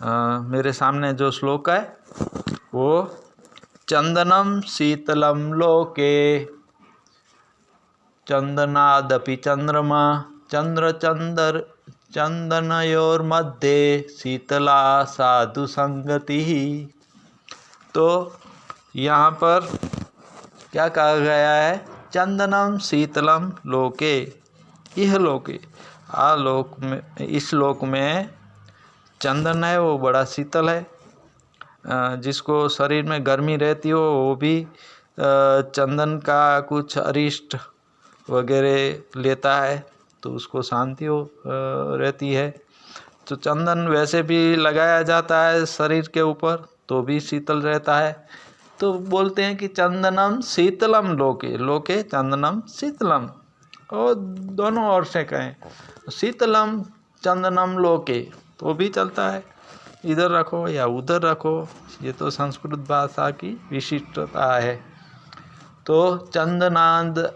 मेरे सामने जो श्लोक है वो चंदनम शीतलम लोके चंदनादपि चंद्रमा चंदनयोर्मध्ये शीतला साधु संगति। तो यहाँ पर क्या कहा गया है? चंदनम शीतलम लोके, यह लोके, आलोक में, इस लोक में चंदन है वो बड़ा शीतल है। जिसको शरीर में गर्मी रहती हो वो भी चंदन का कुछ अरिष्ट वगैरह लेता है तो उसको शांति हो रहती है। तो चंदन वैसे भी लगाया जाता है शरीर के ऊपर तो भी शीतल रहता है। तो बोलते हैं कि चंदनम शीतलम लोके, लोके चंदनम शीतलम, और दोनों ओर से कहें शीतलम चंदनम लोके तो भी चलता है, इधर रखो या उधर रखो, ये तो संस्कृत भाषा की विशिष्टता है। तो चंदनादपि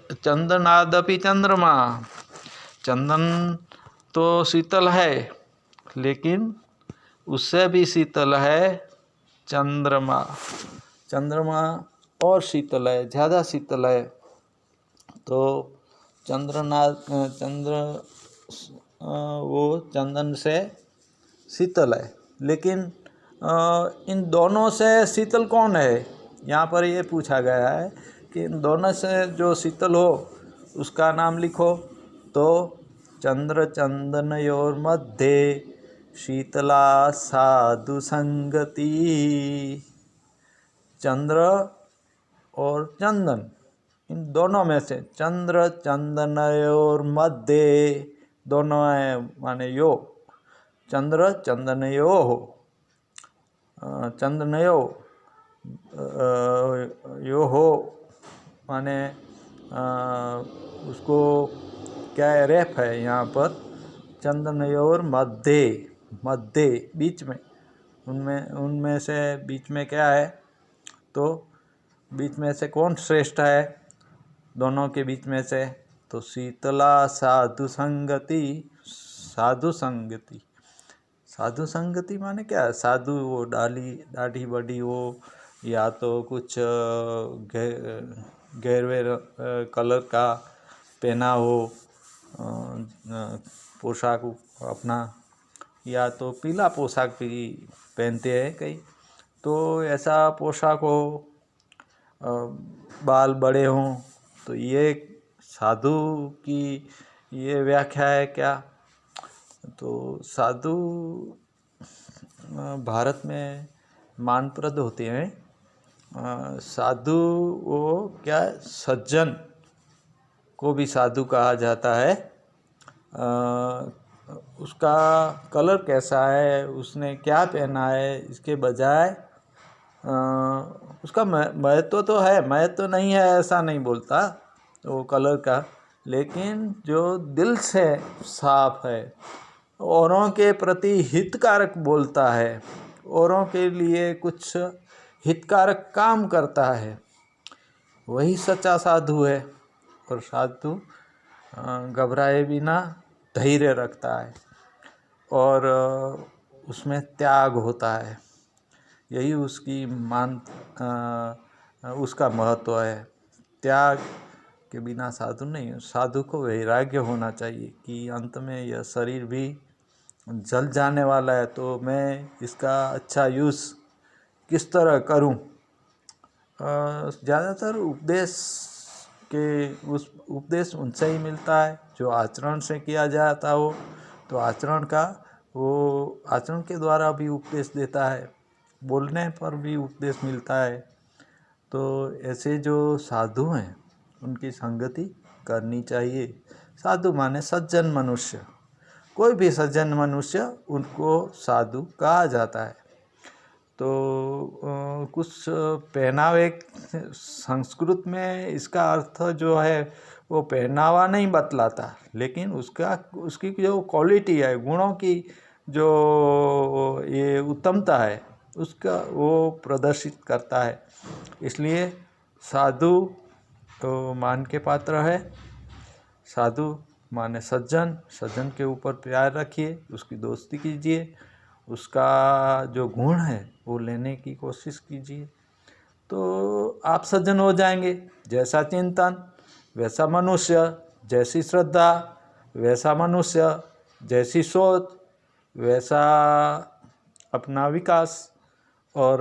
चंद्रमा, चंदन तो शीतल है लेकिन उससे भी शीतल है चंद्रमा। चंद्रमा और शीतल है, ज़्यादा शीतल है। तो वो चंदन से शीतल है, लेकिन इन दोनों से शीतल कौन है? यहाँ पर ये पूछा गया है कि इन दोनों से जो शीतल हो उसका नाम लिखो। तो चंद्र चंदनयोर मध्ये शीतला साधु संगति। चंद्र और चंदन, इन दोनों में से, चंद्र चंदनयोर मध्य, दोनों है माने यो, चंद्र चंदनयो हो, चंदनयो यो हो माने उसको क्या है, रेफ है यहाँ पर, चंदनयोर मध्य, मध्य बीच में, उनमें से बीच में क्या है? तो बीच में से कौन श्रेष्ठ है दोनों के बीच में से? तो शीतला साधु संगति। साधु संगति, साधु संगति माने क्या है? साधु वो दाढ़ी बड़ी हो या तो कुछ गहरे कलर का पहना हो पोशाक अपना, या तो पीला पोशाक भी पहनते हैं कई, तो ऐसा पोशाक हो, बाल बड़े हों, तो ये साधु की ये व्याख्या है क्या? तो साधु भारत में मानप्रद होते हैं। साधु वो क्या, सज्जन को भी साधु कहा जाता है। उसका कलर कैसा है, उसने क्या पहना है, इसके बजाय उसका महत्व तो है, महत्व नहीं है ऐसा नहीं बोलता वो कलर का, लेकिन जो दिल से साफ है, औरों के प्रति हितकारक बोलता है, औरों के लिए कुछ हितकारक काम करता है, वही सच्चा साधु है। और साधु घबराए बिना धैर्य रखता है और उसमें त्याग होता है, यही उसकी उसका महत्व है। त्याग के बिना साधु नहीं। साधु को वैराग्य होना चाहिए कि अंत में यह शरीर भी जल जाने वाला है, तो मैं इसका अच्छा यूज़ किस तरह करूं। ज़्यादातर उपदेश उनसे ही मिलता है जो आचरण से किया जाता हो, तो आचरण के द्वारा भी उपदेश देता है, बोलने पर भी उपदेश मिलता है। तो ऐसे जो साधु हैं उनकी संगति करनी चाहिए। साधु माने सज्जन मनुष्य, कोई भी सज्जन मनुष्य उनको साधु कहा जाता है। तो कुछ पहनावे, संस्कृत में इसका अर्थ जो है वो पहनावा नहीं बतलाता, लेकिन उसकी जो क्वालिटी है, गुणों की जो ये उत्तमता है, उसका वो प्रदर्शित करता है। इसलिए साधु तो मान के पात्र है। साधु माने सज्जन, सज्जन के ऊपर प्यार रखिए, उसकी दोस्ती कीजिए उसका जो गुण है वो लेने की कोशिश कीजिए, तो आप सज्जन हो जाएंगे। जैसा चिंतन वैसा मनुष्य, जैसी श्रद्धा वैसा मनुष्य, जैसी सोच वैसा अपना विकास, और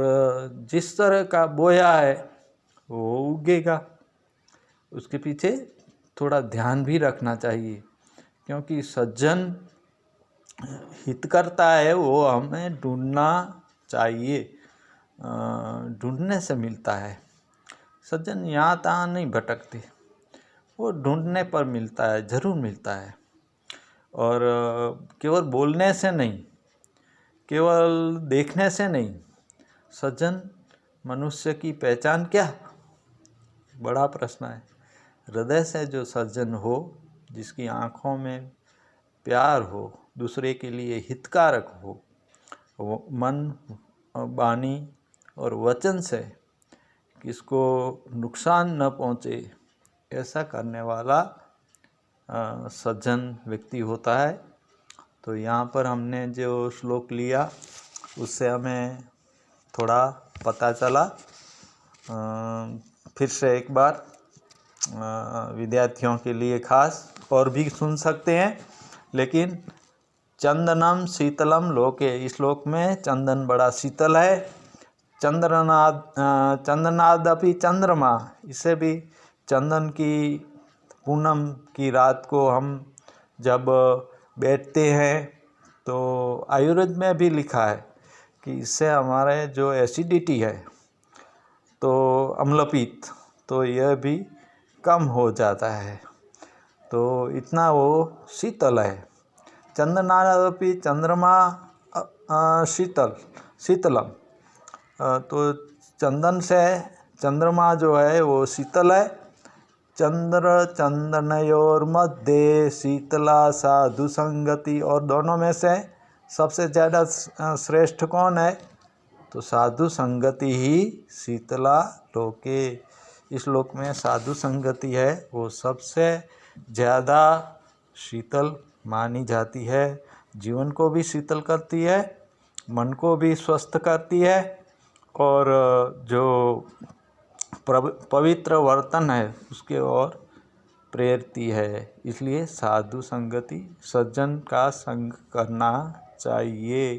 जिस तरह का बोया है वो उगेगा। उसके पीछे थोड़ा ध्यान भी रखना चाहिए, क्योंकि सज्जन हित करता है वो हमें ढूंढना चाहिए, ढूंढने से मिलता है। सज्जन यहाँ तहाँ नहीं भटकते, वो ढूंढने पर मिलता है, ज़रूर मिलता है। और केवल बोलने से नहीं, केवल देखने से नहीं, सज्जन मनुष्य की पहचान क्या? बड़ा प्रश्न है। हृदय से जो सज्जन हो, जिसकी आँखों में प्यार हो, दूसरे के लिए हितकारक हो, वो मन, वाणी और वचन से किसको नुकसान न पहुँचे, ऐसा करने वाला सज्जन व्यक्ति होता है। तो यहाँ पर हमने जो श्लोक लिया उससे हमें थोड़ा पता चला। फिर से एक बार विद्यार्थियों के लिए खास और भी सुन सकते हैं, लेकिन चंदनम शीतलम लोके, इस श्लोक में चंदन बड़ा शीतल है। चंदनादपि चंद्रमा, इससे भी चंदन की पूनम की रात को हम जब बैठते हैं तो आयुर्वेद में भी लिखा है कि इससे हमारे जो एसिडिटी है, तो अम्लपित्त, तो यह भी कम हो जाता है। तो इतना वो शीतल है। चंदनादपि चंद्रमा शीतलम, तो चंदन से चंद्रमा जो है वो शीतल है। चंद्र चंदनयोर मध्य शीतला साधु संगति, और दोनों में से सबसे ज़्यादा श्रेष्ठ कौन है? तो साधु संगति ही शीतला लोके। इस लोक में साधु संगति है वो सबसे ज़्यादा शीतल मानी जाती है। जीवन को भी शीतल करती है, मन को भी स्वस्थ करती है, और जो पवित्र वर्तन है उसके ओर प्रेरती है। इसलिए साधु संगति, सज्जन का संग करना चाहिए।